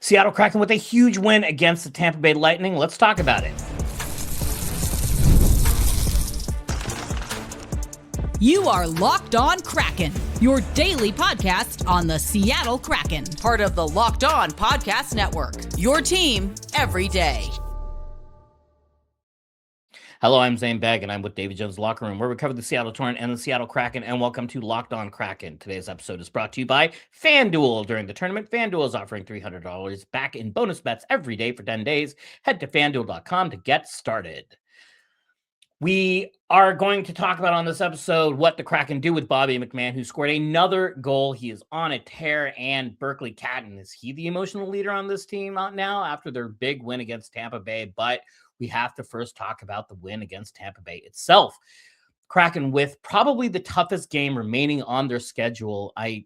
Seattle Kraken with a huge win against the Tampa Bay Lightning. Let's talk about it. You are Locked On Kraken, your daily podcast on the Seattle Kraken, part of the Locked On Podcast Network, your team every day. Hello, I'm Zaiem Beg, and I'm with Davy Jones Locker Room, where we cover the Seattle Torrent and the Seattle Kraken, and welcome to Locked On Kraken. Today's episode is brought to you by FanDuel. During the tournament, FanDuel is offering $300 back in bonus bets every day for 10 days. Head to FanDuel.com to get started. We are going to talk about on this episode what the Kraken do with Bobby McMann, who scored another goal. He is on a tear, and Berkly Catton, is he the emotional leader on this team out now after their big win against Tampa Bay? But we have to first talk about the win against Tampa Bay itself. Kraken with probably the toughest game remaining on their schedule. I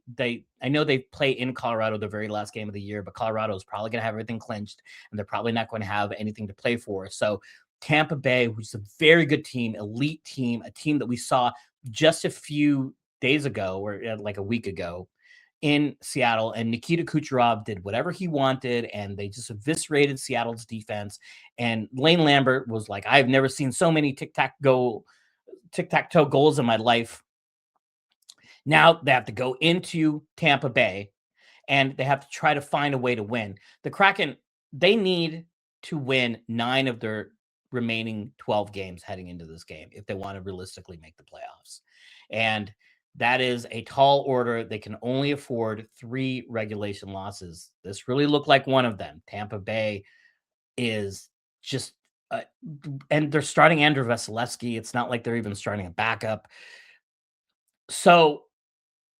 know they play in Colorado the very last game of the year, but Colorado is probably going to have everything clinched, and they're probably not going to have anything to play for. So Tampa Bay, which is a very good team, elite team, a team that we saw just a few days ago, or like a week ago, in Seattle, and Nikita Kucherov did whatever he wanted, and they just eviscerated Seattle's defense. And Lane Lambert was like, I've never seen so many tic-tac-toe goals in my life. Now they have to go into Tampa Bay, and they have to try to find a way to win. The Kraken, they need to win 9 of their remaining 12 games heading into this game if they want to realistically make the playoffs. And that is a tall order. They can only afford 3 regulation losses. This really looked like one of them. Tampa Bay is just, and they're starting Andrew Vasilevsky. It's not like they're even starting a backup. So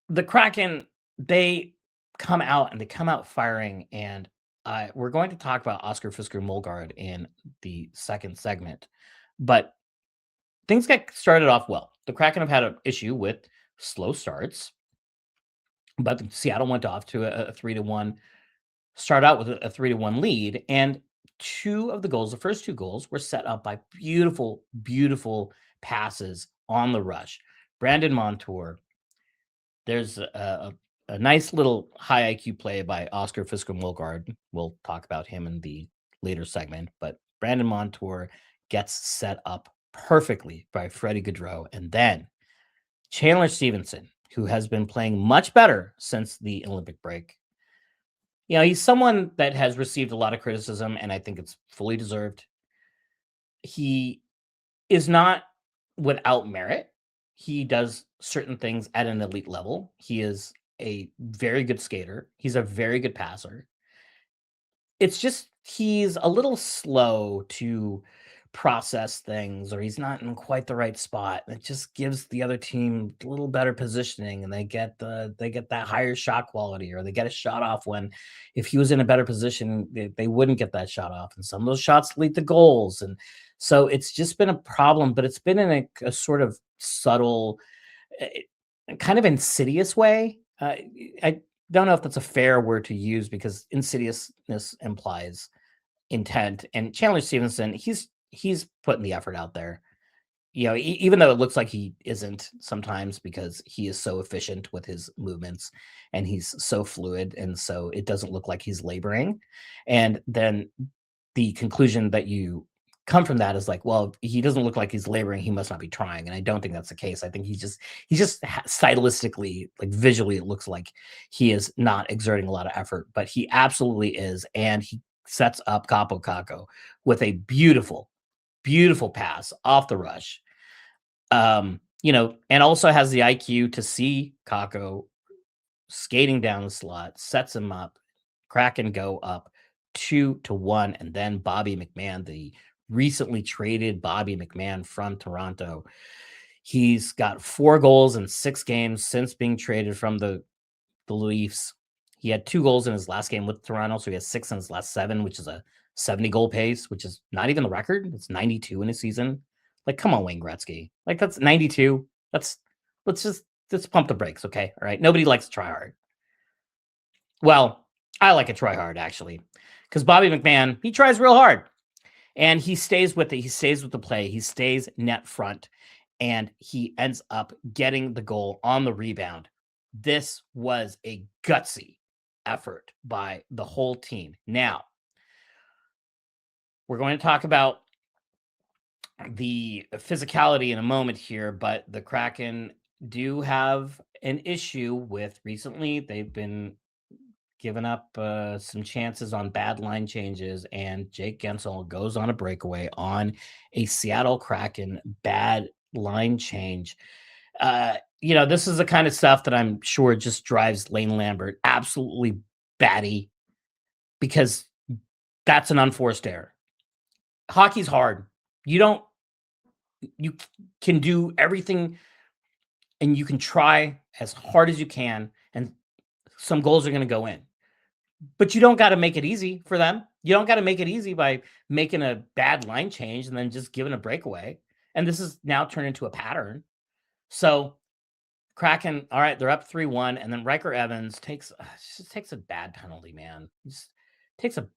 the Kraken, they come out firing, and we're going to talk about Oscar Fisker-Molgaard in the second segment. But things get started off well. The Kraken have had an issue with slow starts, but Seattle went off to a 3-1 start out with a 3-1 lead, and 2 of the goals, the first 2 goals, were set up by beautiful passes on the rush. Brandon Montour, there's a nice little high IQ play by Oscar Fisker-Molgaard. We'll talk about him in the later segment, but Brandon Montour gets set up perfectly by Freddie Gaudreau, and then Chandler Stevenson, who has been playing much better since the Olympic break. You know, he's someone that has received a lot of criticism, and I think it's fully deserved. He is not without merit. He does certain things at an elite level. He is a very good skater. He's a very good passer. It's just he's a little slow to process things, or he's not in quite the right spot. It just gives the other team a little better positioning, and they get that higher shot quality, or they get a shot off when, if he was in a better position, they wouldn't get that shot off, and some of those shots lead to goals. And so it's just been a problem, but it's been in a sort of subtle, kind of insidious way. I don't know if that's a fair word to use, because insidiousness implies intent, and Chandler Stevenson, he's putting the effort out there, you know, even though it looks like he isn't sometimes, because he is so efficient with his movements and he's so fluid, and so it doesn't look like he's laboring. And then the conclusion that you come from that is like, well, he doesn't look like he's laboring, he must not be trying. And I don't think that's the case. I think he's just stylistically, like visually, it looks like he is not exerting a lot of effort, but he absolutely is. And he sets up Kaapo Kakko with a beautiful pass off the rush. You know, and also has the IQ to see Kakko skating down the slot, sets him up. Kraken go up 2-1, and then Bobby McMann, the recently traded Bobby McMann from Toronto, he's got 4 goals in 6 games since being traded from the Leafs. He had 2 goals in his last game with Toronto, so he has 6 in his last 7, which is a 70 goal pace, which is not even the record. It's 92 in a season. Like, come on, Wayne Gretzky. Like, that's 92. Let's pump the brakes, okay? All right. Nobody likes to try hard. Well, I like to try hard, actually, because Bobby McMann, he tries real hard, and he stays with it. He stays with the play. He stays net front, and he ends up getting the goal on the rebound. This was a gutsy effort by the whole team. Now, we're going to talk about the physicality in a moment here, but the Kraken do have an issue with recently. They've been giving up some chances on bad line changes, and Jake Gensel goes on a breakaway on a Seattle Kraken bad line change. This is the kind of stuff that I'm sure just drives Lane Lambert absolutely batty, because that's an unforced error. Hockey's hard. You can do everything and you can try as hard as you can, and some goals are going to go in. But you don't got to make it easy for them. You don't got to make it easy by making a bad line change and then just giving a breakaway. And this is now turned into a pattern. So Kraken, all right, they're up 3-1, and then Riker Evans takes a bad penalty, man. Just takes a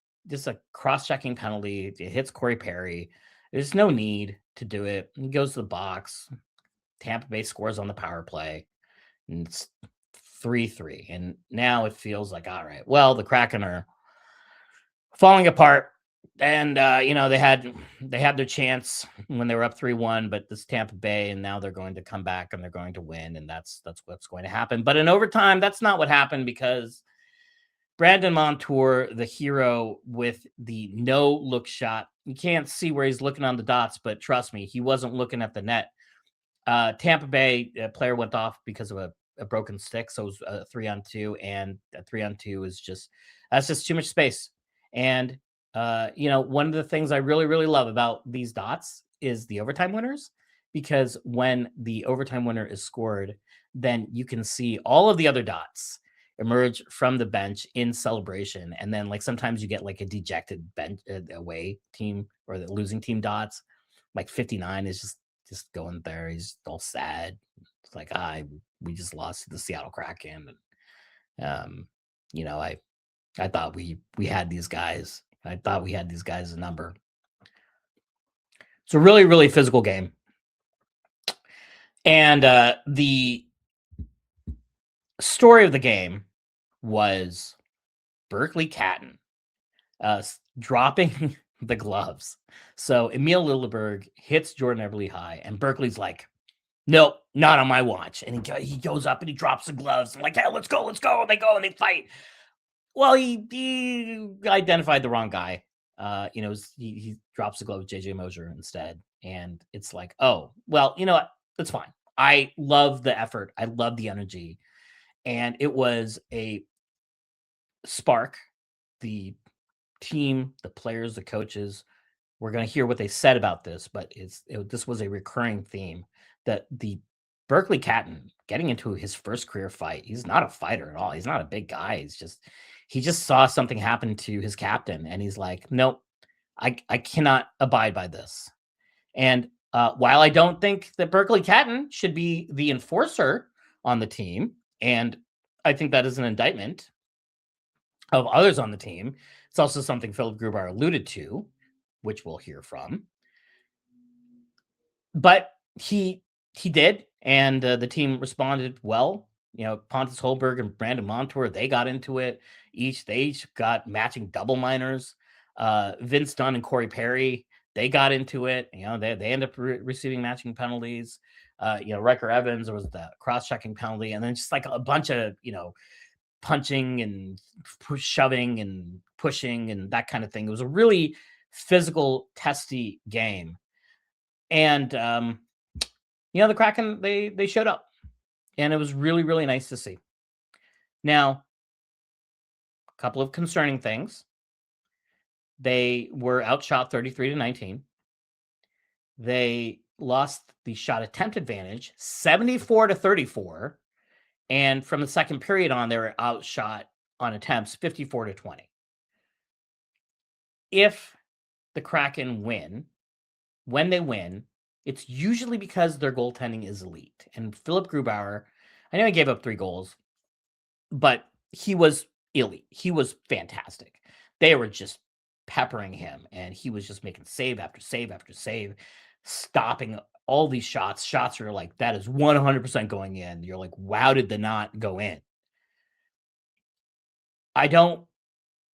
cross-checking penalty. It hits Corey Perry. There's no need to do it. He goes to the box. Tampa Bay scores on the power play, and it's 3-3. And now it feels like, all right, well, the Kraken are falling apart. And they had their chance when they were up 3-1, but this Tampa Bay, and now they're going to come back and they're going to win, and that's what's going to happen. But in overtime, that's not what happened, because Brandon Montour, the hero with the no-look shot, you can't see where he's looking on the dots, but trust me, he wasn't looking at the net. Tampa Bay player went off because of a broken stick, so it was a 3-on-2, and a 3-on-2 is that's just too much space. And one of the things I really, really love about these dots is the overtime winners, because when the overtime winner is scored, then you can see all of the other dots emerge from the bench in celebration. And then, like, sometimes you get like a dejected bench away team, or the losing team dots. Like 59 is just going there. He's all sad. It's like, we just lost to the Seattle Kraken. And, I thought we had these guys. I thought we had these guys a number. It's a really, really physical game. And the story of the game was Berkly Catton dropping the gloves. So Emil Lilleberg hits Jordan Eberle high, and Berkeley's like, nope, not on my watch. And he goes up and he drops the gloves. I'm like, hey, let's go. And they go and they fight. Well, he identified the wrong guy. He drops the glove with JJ Mosier instead. And it's like, oh, well, you know what? That's fine. I love the effort. I love the energy. And it was a spark. The team, the players, the coaches, we're going to hear what they said about this, but this was a recurring theme, that the Berkly Catton getting into his first career fight. He's not a fighter at all. He's not a big guy. He just saw something happen to his captain, and he's like, nope, I cannot abide by this. And while I don't think that Berkly Catton should be the enforcer on the team, and I think that is an indictment of others on the team, it's also something Philip Grubauer alluded to, which we'll hear from. But he did, and the team responded well. Pontus Holberg and Brandon Montour, they got into it. They each got matching double minors. Vince Dunn and Corey Perry, they got into it. They end up receiving matching penalties. Riker Evans, there was the cross-checking penalty, and then just like a bunch of, punching and shoving and pushing and that kind of thing. It was a really physical, testy game. And, the Kraken, they showed up, and it was really, really nice to see. Now, a couple of concerning things. They were outshot 33-19. They lost the shot attempt advantage 74-34. And from the second period on, they were outshot on attempts 54-20. If the Kraken win, when they win, it's usually because their goaltending is elite. And Philip Grubauer, I know he gave up 3 goals, but he was elite. He was fantastic. They were just peppering him, and he was just making save after save after save, stopping all these shots. Shots are like, that is 100% going in. You're like, wow, did the not go in? I don't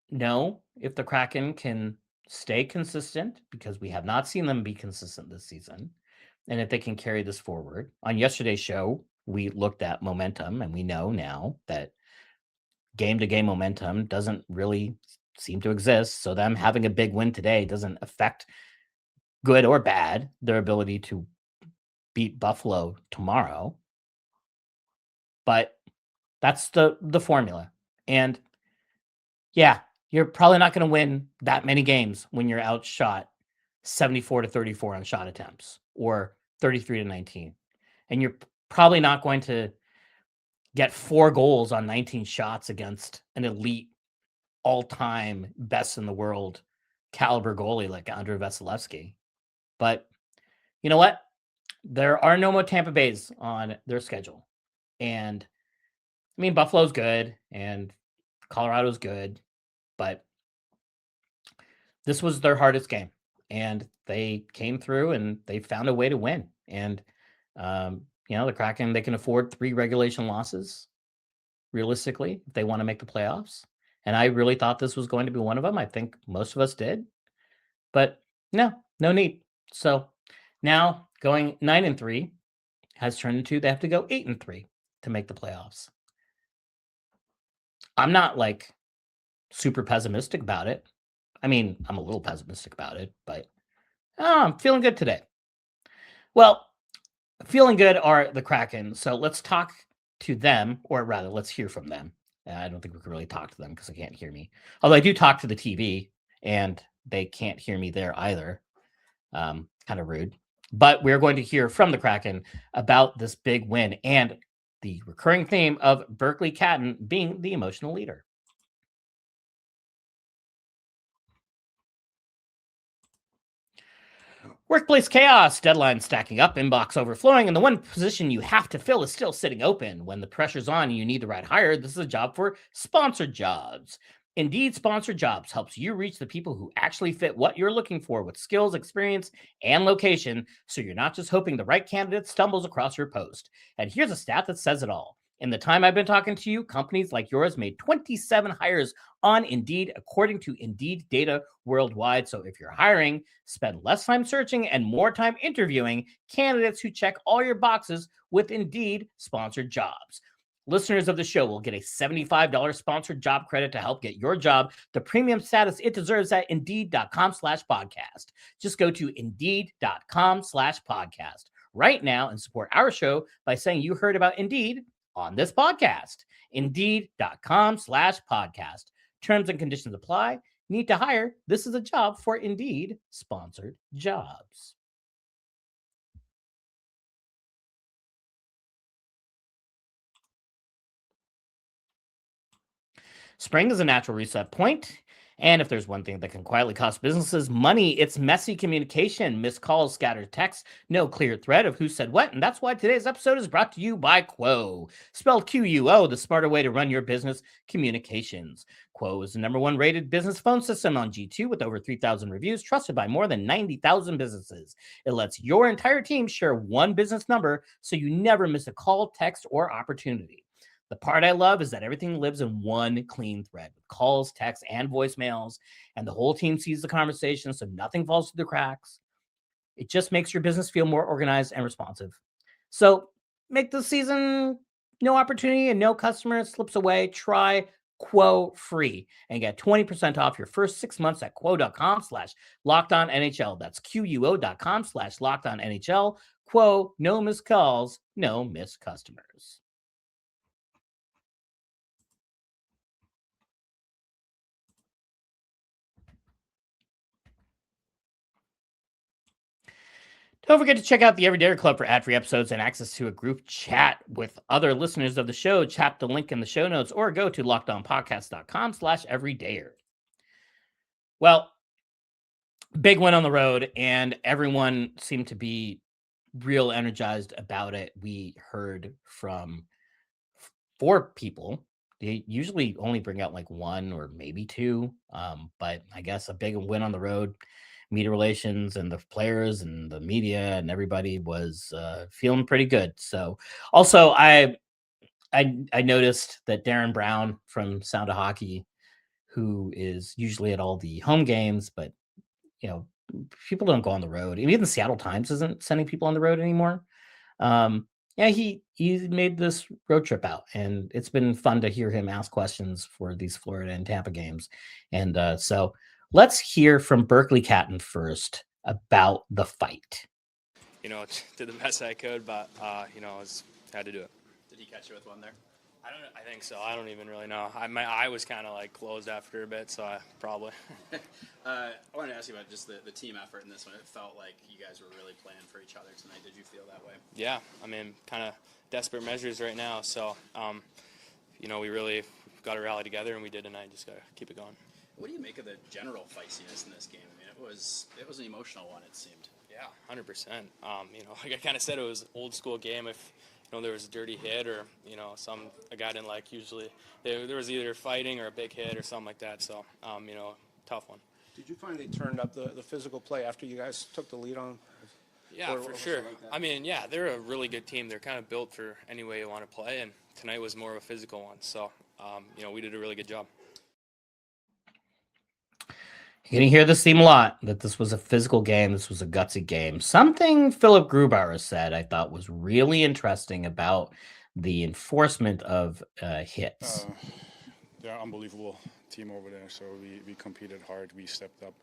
know if the Kraken can stay consistent because we have not seen them be consistent this season, and if they can carry this forward. On yesterday's show, we looked at momentum, and we know now that game-to-game momentum doesn't really seem to exist. So them having a big win today doesn't affect, good or bad, their ability to beat Buffalo tomorrow. But that's the formula. And yeah, you're probably not going to win that many games when you're outshot 74-34 on shot attempts or 33-19. And you're probably not going to get 4 goals on 19 shots against an elite all-time best in the world caliber goalie like Andrei Vasilevsky. But you know what? There are no more Tampa Bays on their schedule. And I mean, Buffalo's good and Colorado's good, but this was their hardest game. And they came through and they found a way to win. And, the Kraken, they can afford 3 regulation losses realistically if they want to make the playoffs. And I really thought this was going to be one of them. I think most of us did. But no need. So now going 9-3 has turned into they have to go 8-3 to make the playoffs. I'm not like super pessimistic about it. I mean, I'm a little pessimistic about it, but I'm feeling good today. Well, feeling good are the Kraken. So let's talk to them, or rather, let's hear from them. I don't think we can really talk to them because they can't hear me. Although I do talk to the TV, and they can't hear me there either. Kind of rude. But we're going to hear from the Kraken about this big win and the recurring theme of Berkly Catton being the emotional leader. Workplace chaos, deadlines stacking up, inbox overflowing, and the one position you have to fill is still sitting open. When the pressure's on and you need the right hire, this is a job for sponsored jobs. Indeed, Sponsored Jobs helps you reach the people who actually fit what you're looking for with skills, experience, and location, so you're not just hoping the right candidate stumbles across your post. And here's a stat that says it all. In the time I've been talking to you, companies like yours made 27 hires on Indeed, according to Indeed data worldwide. So if you're hiring, spend less time searching and more time interviewing candidates who check all your boxes with Indeed Sponsored Jobs. Listeners of the show will get a $75 sponsored job credit to help get your job the premium status it deserves at Indeed.com/podcast. Just go to Indeed.com/podcast right now and support our show by saying you heard about Indeed on this podcast. Indeed.com/podcast. Terms and conditions apply. Need to hire? This is a job for Indeed Sponsored Jobs. Spring is a natural reset point, and if there's one thing that can quietly cost businesses money, it's messy communication, missed calls, scattered texts, no clear thread of who said what, and that's why today's episode is brought to you by Quo, spelled Quo, the smarter way to run your business communications. Quo is the #1 rated business phone system on G2 with over 3,000 reviews, trusted by more than 90,000 businesses. It lets your entire team share one business number so you never miss a call, text, or opportunity. The part I love is that everything lives in one clean thread with calls, texts, and voicemails, and the whole team sees the conversation so nothing falls through the cracks. It just makes your business feel more organized and responsive. So make the season no opportunity and no customer slips away. Try Quo free and get 20% off your first 6 months at quo.com/lockedonnhl. That's QUO.com/lockedonnhl. Quo, no missed calls, no missed customers. Don't forget to check out the Everydayer Club for ad-free episodes and access to a group chat with other listeners of the show. Tap the link in the show notes or go to lockedonpodcast.com/everydayer. Well, big win on the road, and everyone seemed to be real energized about it. We heard from 4 people. They usually only bring out like 1 or maybe 2, but I guess a big win on the road. Media relations and the players and the media and everybody was feeling pretty good. So also I noticed that Darren Brown from Sound of Hockey who is usually at all the home games, but people don't go on the road. And even the Seattle Times isn't sending people on the road anymore. Yeah, he made this road trip out, and it's been fun to hear him ask questions for these Florida and Tampa games. And so let's hear from Berkly Catton first about the fight. Did the best I could, but had to do it. Did he catch you with one there? I think so. I don't even really know. My eye was kind of like closed after a bit, so I probably. I wanted to ask you about just the team effort in this one. It felt like you guys were really playing for each other tonight. Did you feel that way? Yeah, kind of desperate measures right now. So, we really got to rally together, and we did tonight. Just got to keep it going. What do you make of the general feistiness in this game? It was an emotional one. It seemed. Yeah, 100%. Like I kind of said, it was an old school game. If there was a dirty hit or a guy didn't like, usually there was either fighting or a big hit or something like that. So tough one. Did you find they turned up the physical play after you guys took the lead on? Yeah, for sure. Like they're a really good team. They're kind of built for any way you want to play, and tonight was more of a physical one. So we did a really good job. You're going to hear this theme a lot, that this was a physical game. This was a gutsy game. Something Philip Grubauer said I thought was really interesting about the enforcement of hits. They're an unbelievable team over there. So we competed hard. We stepped up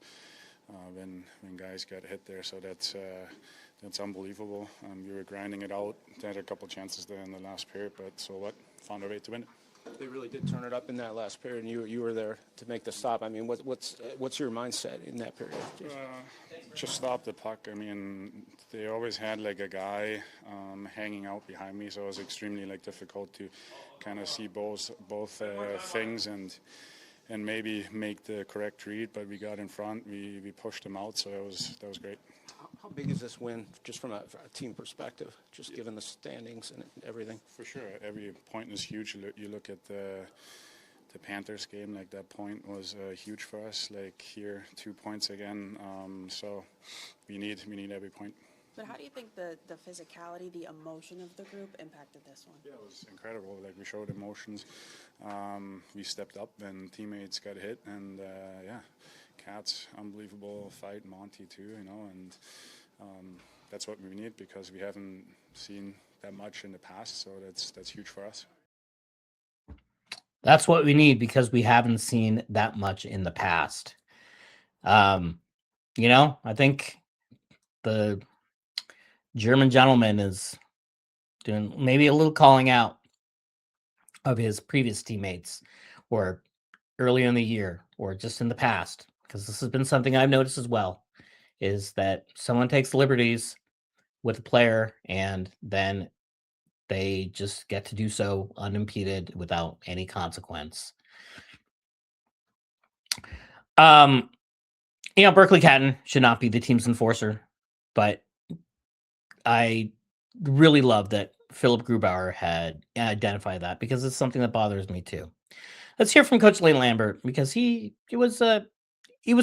when guys got hit there. So that's unbelievable. We were grinding it out. They had a couple chances there in the last period, but so what? Found a way to win it. They really did turn it up in that last period, and you were there to make the stop. What's your mindset in that period? Just stop the puck. They always had like a guy hanging out behind me, so it was extremely difficult to kind of see both things and maybe make the correct read. But we got in front, we pushed them out, so that was great. How big is this win, just from a team perspective, just given the standings and everything? For sure, every point is huge. You look at the Panthers game, that point was huge for us. Here, 2 points again. So we need every point. But how do you think the physicality, the emotion of the group impacted this one? Yeah, it was incredible. We showed emotions. We stepped up when teammates got hit, and Cats, unbelievable fight. Monty too, and that's what we need because we haven't seen that much in the past. So that's huge for us. That's what we need because we haven't seen that much in the past. I think the German gentleman is doing maybe a little calling out of his previous teammates or earlier in the year or just in the past, because this has been something I've noticed as well, is that someone takes liberties with a player and then they just get to do so unimpeded without any consequence. Berkly Catton should not be the team's enforcer, but I really love that Philip Grubauer had identified that because it's something that bothers me too. Let's hear from Coach Lane Lambert because he was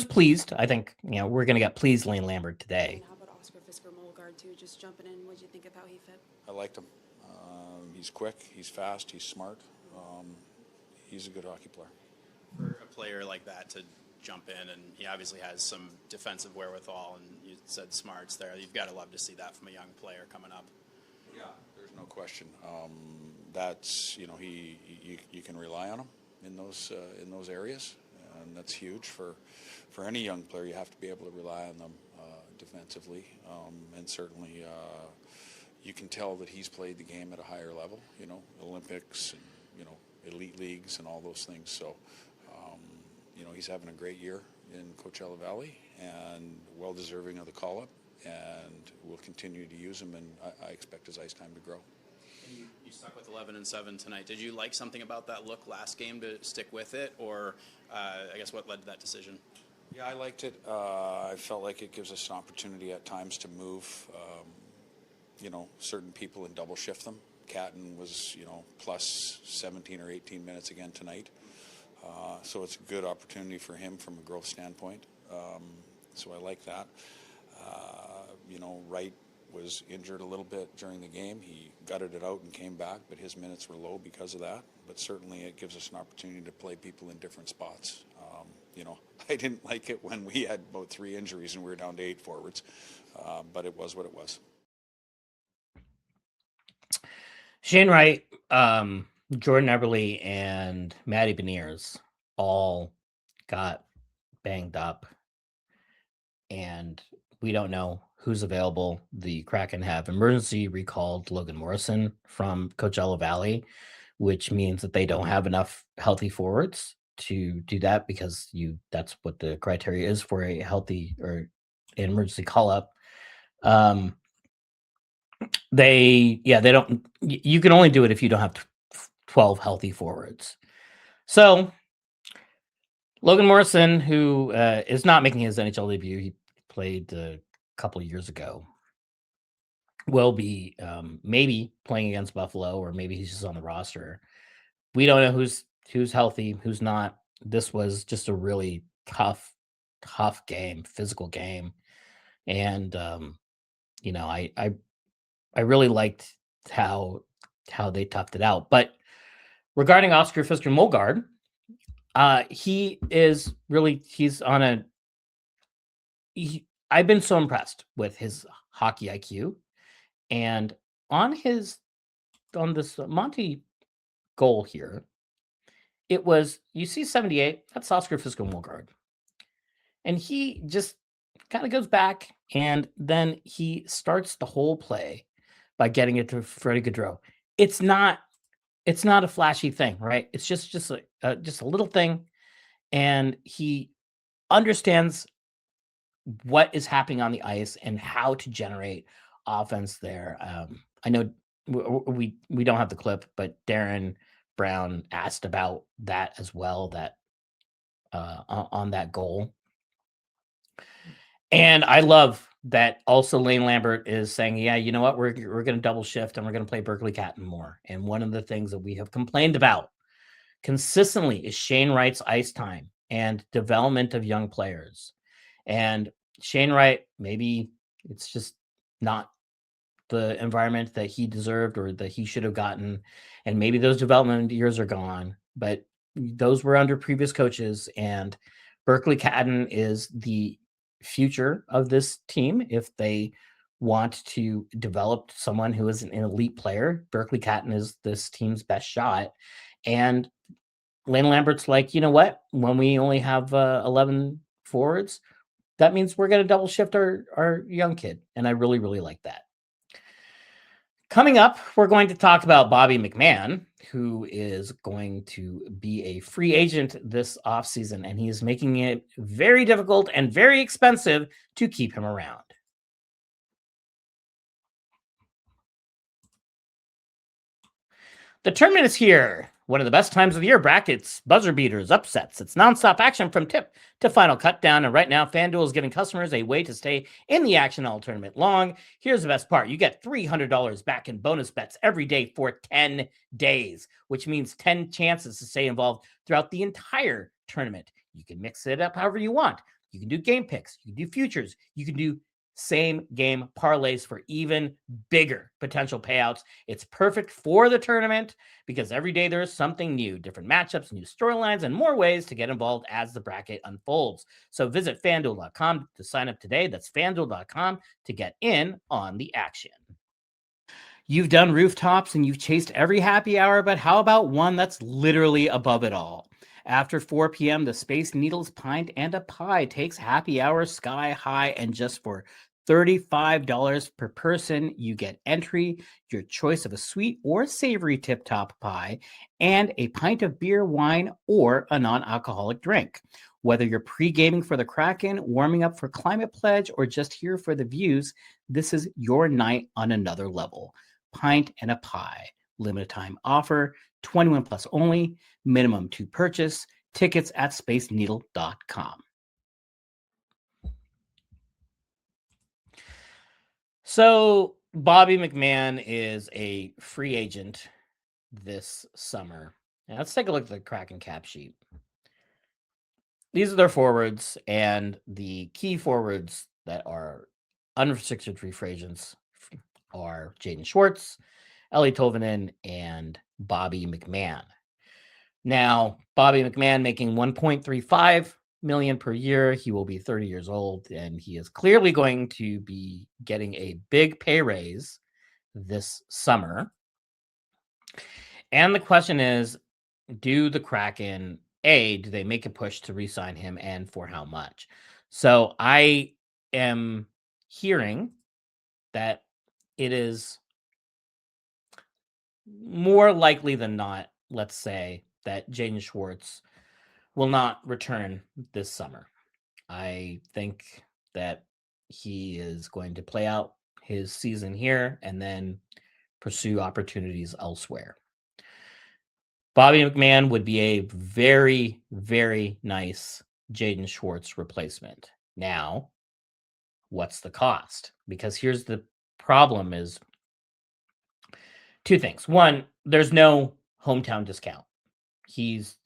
pleased. I think we're going to get pleased Lane Lambert today. And how about Oscar Fisker-Molgaard too? Just jumping in, what did you think of how he fit? I liked him. He's quick, he's fast, he's smart. He's a good hockey player. For a player like that to jump in, and he obviously has some defensive wherewithal, and you said smarts there. You've got to love to see that from a young player coming up. Yeah, there's no question. That's you can rely on him in those areas, and that's huge for any young player. You have to be able to rely on them defensively, and certainly you can tell that he's played the game at a higher level. Olympics and elite leagues and all those things. So he's having a great year in Coachella Valley and well deserving of the call up, and we'll continue to use him, and I expect his ice time to grow. You stuck with 11-7 tonight. Did you like something about that look last game to stick with it, or I guess what led to that decision? Yeah, I liked it. I felt like it gives us an opportunity at times to move, certain people and double shift them. Catton was, plus 17 or 18 minutes again tonight. So it's a good opportunity for him from a growth standpoint. So I like that. Wright was injured a little bit during the game. He gutted it out and came back, but his minutes were low because of that. But certainly it gives us an opportunity to play people in different spots. I didn't like it when we had about 3 injuries and we were down to 8 forwards, but it was what it was. Shane Wright, Jordan Eberle, and Matty Beniers all got banged up, and we don't know who's available. The Kraken have emergency recalled Logan Morrison from Coachella Valley, which means that they don't have enough healthy forwards to do that, because that's what the criteria is for a healthy or an emergency call up. They don't. You can only do it if you don't have 12 healthy forwards. So Logan Morrison, who is not making his NHL debut, he played a couple of years ago, will be maybe playing against Buffalo, or maybe he's just on the roster. We don't know who's healthy, who's not. This was just a really tough game, physical game, and I really liked how they toughed it out. But regarding Oscar Fisker-Molgaard, I've been so impressed with his hockey IQ, and on this Monty goal here, it was, you see 78, that's Oscar Fisker-Molgaard. And he just kind of goes back, and then he starts the whole play by getting it to Freddie Gaudreau. It's not a flashy thing, right? It's just a little thing, and he understands what is happening on the ice and how to generate offense there. I know we don't have the clip, but Darren Brown asked about that as well, that on that goal. And I love that also Lane Lambert is saying, yeah, you know what, we're going to double shift and we're going to play Berkly Catton more. And one of the things that we have complained about consistently is Shane Wright's ice time and development of young players. And Shane Wright, maybe it's just not the environment that he deserved or that he should have gotten. And maybe those development years are gone, but those were under previous coaches, and Berkly Catton is the future of this team. If they want to develop someone who is an elite player, Berkly Catton is this team's best shot. And Lane Lambert's like, you know what, when we only have 11 forwards, that means we're going to double shift our young kid. And I really, really like that. Coming up, we're going to talk about Bobby McMann, who is going to be a free agent this offseason, and he is making it very difficult and very expensive to keep him around. The tournament is here. One of the best times of the year: brackets, buzzer beaters, upsets. It's nonstop action from tip to final cut down. And right now, FanDuel is giving customers a way to stay in the action all tournament long. Here's the best part. You get $300 back in bonus bets every day for 10 days, which means 10 chances to stay involved throughout the entire tournament. You can mix it up however you want. You can do game picks. You can do futures. You can do same game parlays for even bigger potential payouts. It's perfect for the tournament because every day there is something new, different matchups, new storylines, and more ways to get involved as the bracket unfolds. So visit FanDuel.com to sign up today. That's FanDuel.com to get in on the action. You've done rooftops and you've chased every happy hour, but how about one that's literally above it all? After 4 p.m., the Space Needles Pint and a Pie takes happy hour sky high, and just for $35 per person, you get entry, your choice of a sweet or savory tip-top pie, and a pint of beer, wine, or a non-alcoholic drink. Whether you're pre-gaming for the Kraken, warming up for Climate Pledge, or just here for the views, this is your night on another level. Pint and a Pie. Limited time offer, 21 plus only, minimum to purchase. Tickets at spaceneedle.com. So Bobby McMann is a free agent this summer. Now let's take a look at the Kraken cap sheet. These are their forwards, and the key forwards that are unrestricted free agents are Jaden Schwartz, Ellie Tolvanen, and Bobby McMann. Now, Bobby McMann making $1.35 million per year. He will be 30 years old, and he is clearly going to be getting a big pay raise this summer. And the question is, do the Kraken, do they make a push to re-sign him, and for how much? So I am hearing that it is more likely than not, let's say, that Jaden Schwartz will not return this summer. I think that he is going to play out his season here and then pursue opportunities elsewhere. Bobby McMann would be a very, very nice Jaden Schwartz replacement. Now, what's the cost? Because here's the problem is two things. One, there's no hometown discount. He's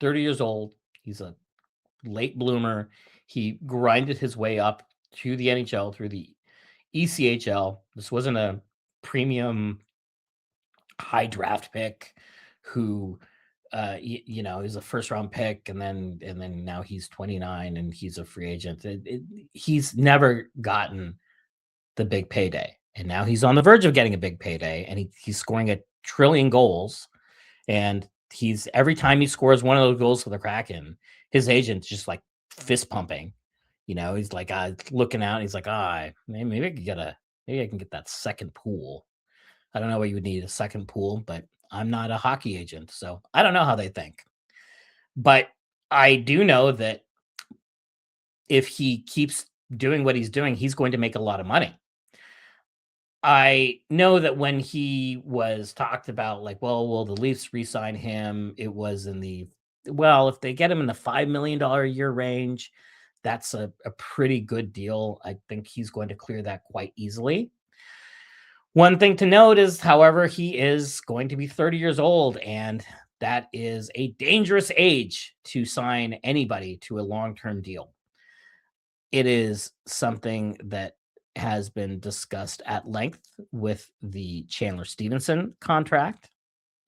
30 years old. He's a late bloomer. He grinded his way up to the NHL through the ECHL. This wasn't a premium high draft pick who he's a first round pick, and then now he's 29 and he's a free agent. He's never gotten the big payday, and now he's on the verge of getting a big payday, and he's scoring 1 trillion goals, and every time he scores one of those goals for the Kraken, his agent's just like fist pumping. He's like looking out. He's like, maybe I can get that second pool. I don't know what you would need a second pool, but I'm not a hockey agent, so I don't know how they think. But I do know that if he keeps doing what he's doing, he's going to make a lot of money. I know that when he was talked about, like, will the Leafs re-sign him? It was if they get him in the $5 million a year range, that's a pretty good deal. I think he's going to clear that quite easily. One thing to note is, however, he is going to be 30 years old, and that is a dangerous age to sign anybody to a long-term deal. It is something that has been discussed at length with the Chandler Stevenson contract,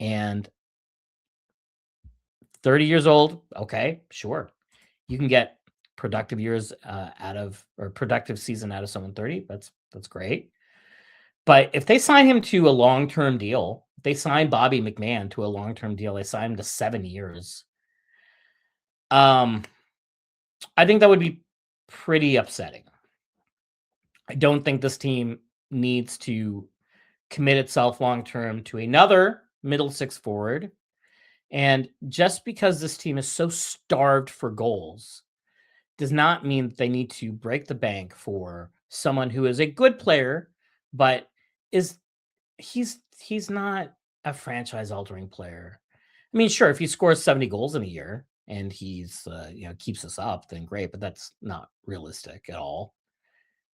and 30 years old, okay, sure. You can get productive years productive season out of someone 30. That's great. But if they sign him to a long-term deal, they sign Bobby McMann to a long-term deal, they sign him to 7 years. I think that would be pretty upsetting. I don't think this team needs to commit itself long-term to another middle six forward. And just because this team is so starved for goals does not mean that they need to break the bank for someone who is a good player, but he's not a franchise-altering player. I mean, sure, if he scores 70 goals in a year and he's keeps us up, then great, but that's not realistic at all.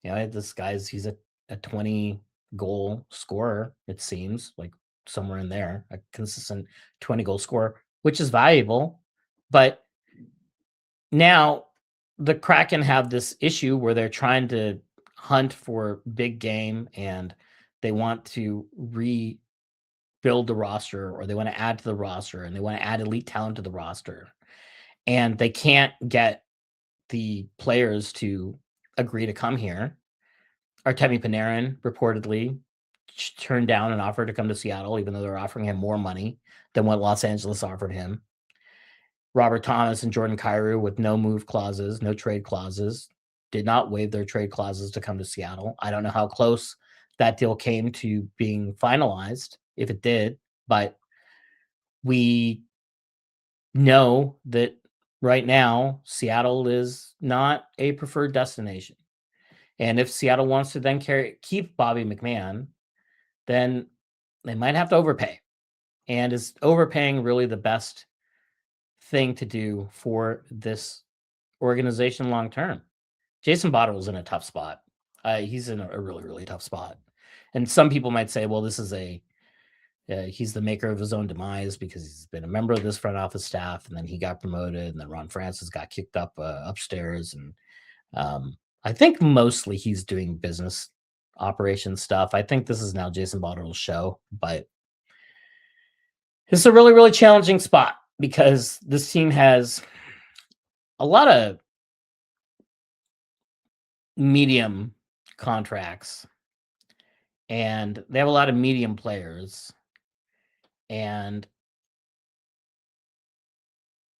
This he's a 20 goal scorer, it seems like, somewhere in there, a consistent 20 goal scorer, which is valuable. But now the Kraken have this issue where they're trying to hunt for big game, and they want to rebuild the roster, or they want to add to the roster, and they want to add elite talent to the roster. And they can't get the players to agree to come here. Artemi Panarin reportedly turned down an offer to come to Seattle, even though they're offering him more money than what Los Angeles offered him. Robert Thomas and Jordan Kyrou, with no move clauses, no trade clauses, did not waive their trade clauses to come to Seattle. I don't know how close that deal came to being finalized, if it did, but we know that right now Seattle is not a preferred destination. And if Seattle wants to then keep Bobby McMann, then they might have to overpay. And is overpaying really the best thing to do for this organization long term? Jason Botterill's in a tough spot. He's in a really, really tough spot. And some people might say, well, this is he's the maker of his own demise because he's been a member of this front office staff, and then he got promoted, and then Ron Francis got kicked up upstairs. And I think mostly he's doing business operation stuff. I think this is now Jason Botterill's show, but it's a really, really challenging spot because this team has a lot of medium contracts, and they have a lot of medium players, and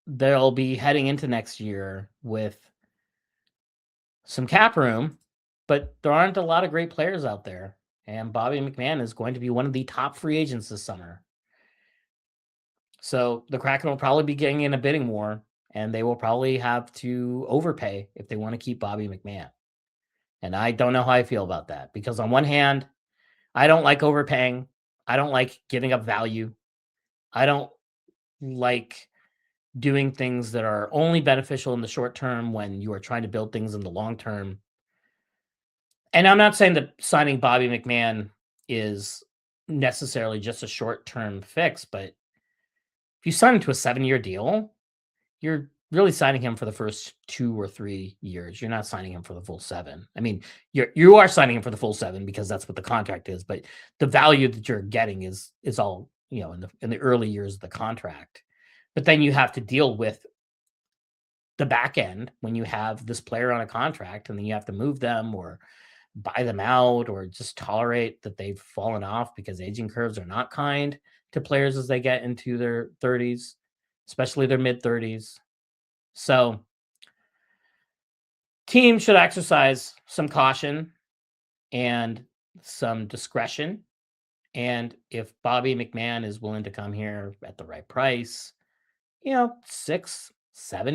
they'll be heading into next year with some cap room, but there aren't a lot of great players out there. And Bobby McMann is going to be one of the top free agents this summer. So the Kraken will probably be getting in a bidding war, and they will probably have to overpay if they want to keep Bobby McMann. And I don't know how I feel about that, because on one hand, I don't like overpaying. I don't like giving up value. I don't like doing things that are only beneficial in the short term when you are trying to build things in the long term. And I'm not saying that signing Bobby McMann is necessarily just a short-term fix, but if you sign him to a 7-year deal, you're really signing him for the first 2 or 3 years. You're not signing him for the full 7. I mean, you are signing him for the full 7 because that's what the contract is, but the value that you're getting is all, in the early years of the contract. But then you have to deal with the back end when you have this player on a contract, and then you have to move them or buy them out or just tolerate that they've fallen off, because aging curves are not kind to players as they get into their 30s, especially their mid-30s. So teams should exercise some caution and some discretion. And if Bobby McMann is willing to come here at the right price, $6-7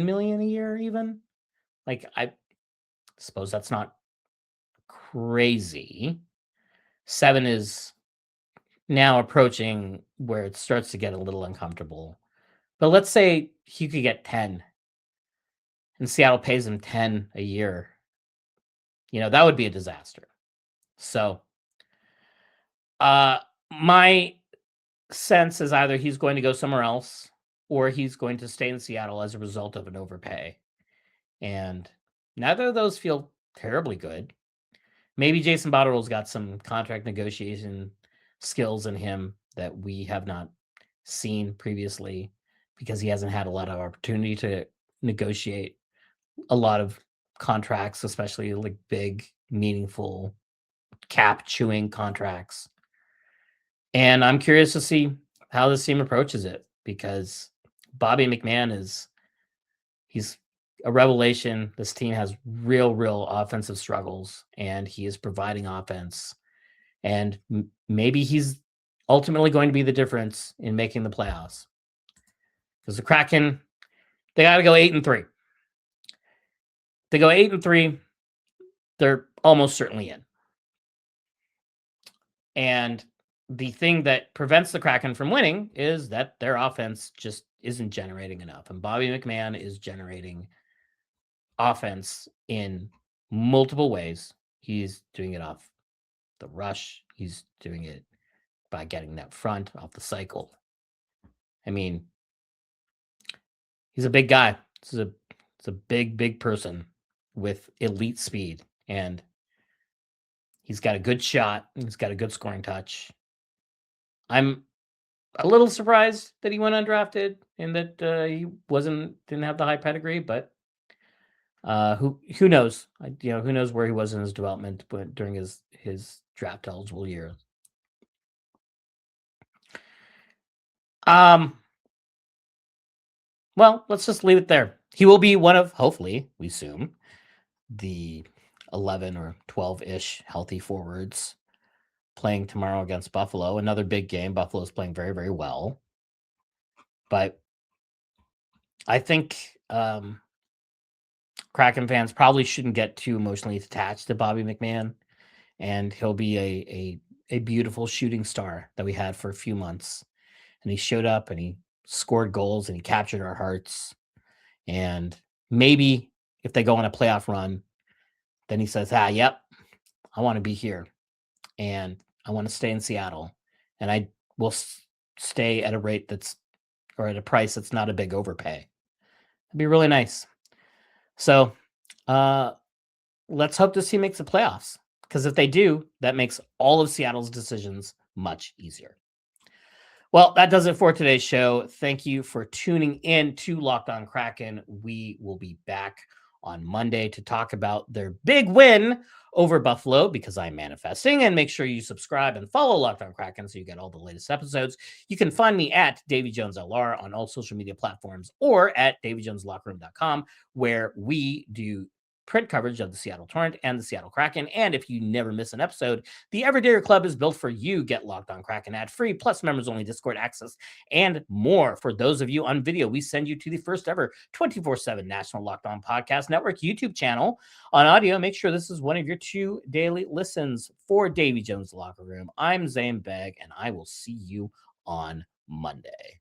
million a year even, like, I suppose that's not crazy. 7 is now approaching where it starts to get a little uncomfortable. But let's say he could get 10 and Seattle pays him 10 a year. That would be a disaster. So my sense is either he's going to go somewhere else or he's going to stay in Seattle as a result of an overpay. And neither of those feel terribly good. Maybe Jason Botterill's got some contract negotiation skills in him that we have not seen previously, because he hasn't had a lot of opportunity to negotiate a lot of contracts, especially like big, meaningful, cap-chewing contracts. And I'm curious to see how this team approaches it, because Bobby McMann he's a revelation. This team has real offensive struggles, and he is providing offense. And maybe he's ultimately going to be the difference in making the playoffs. Because the Kraken, they got to go 8-3. They go 8-3, they're almost certainly in. And the thing that prevents the Kraken from winning is that their offense just isn't generating enough. And Bobby McMann is generating offense in multiple ways. He's doing it off the rush. He's doing it by getting that front off the cycle. I mean, he's a big guy. It's a big person with elite speed, and he's got a good shot. He's got a good scoring touch. I'm a little surprised that he went undrafted and that he didn't have the high pedigree, but who knows? Who knows where he was in his development during his draft eligible year. Well, let's just leave it there. He will be one of, hopefully, we assume, the 11 or 12-ish healthy forwards playing tomorrow against Buffalo. Another big game. Buffalo's playing very, very well. But I think Kraken fans probably shouldn't get too emotionally attached to Bobby McMann, and he'll be a beautiful shooting star that we had for a few months. And he showed up and he scored goals and he captured our hearts. And maybe if they go on a playoff run, then he says, yep, I want to be here and I want to stay in Seattle, and I will stay at a rate at a price that's not a big overpay. It'd be really nice. So let's hope this team makes the playoffs, because if they do, that makes all of Seattle's decisions much easier. Well, that does it for today's show. Thank you for tuning in to Locked On Kraken. We will be back on Monday to talk about their big win over Buffalo, because I'm manifesting. And make sure you subscribe and follow Locked On Kraken so you get all the latest episodes. You can find me at Davy Jones LR on all social media platforms, or at DavyJonesLockerRoom.com, where we do print coverage of the Seattle Torrent and the Seattle Kraken. And if you never miss an episode, the Everydayer Club is built for you. Get Locked On Kraken ad-free, plus members-only Discord access, and more. For those of you on video, we send you to the first ever 24/7 National Locked On Podcast Network YouTube channel. On audio, make sure this is one of your 2 daily listens. For Davy Jones Locker Room, I'm Zaiem Beg, and I will see you on Monday.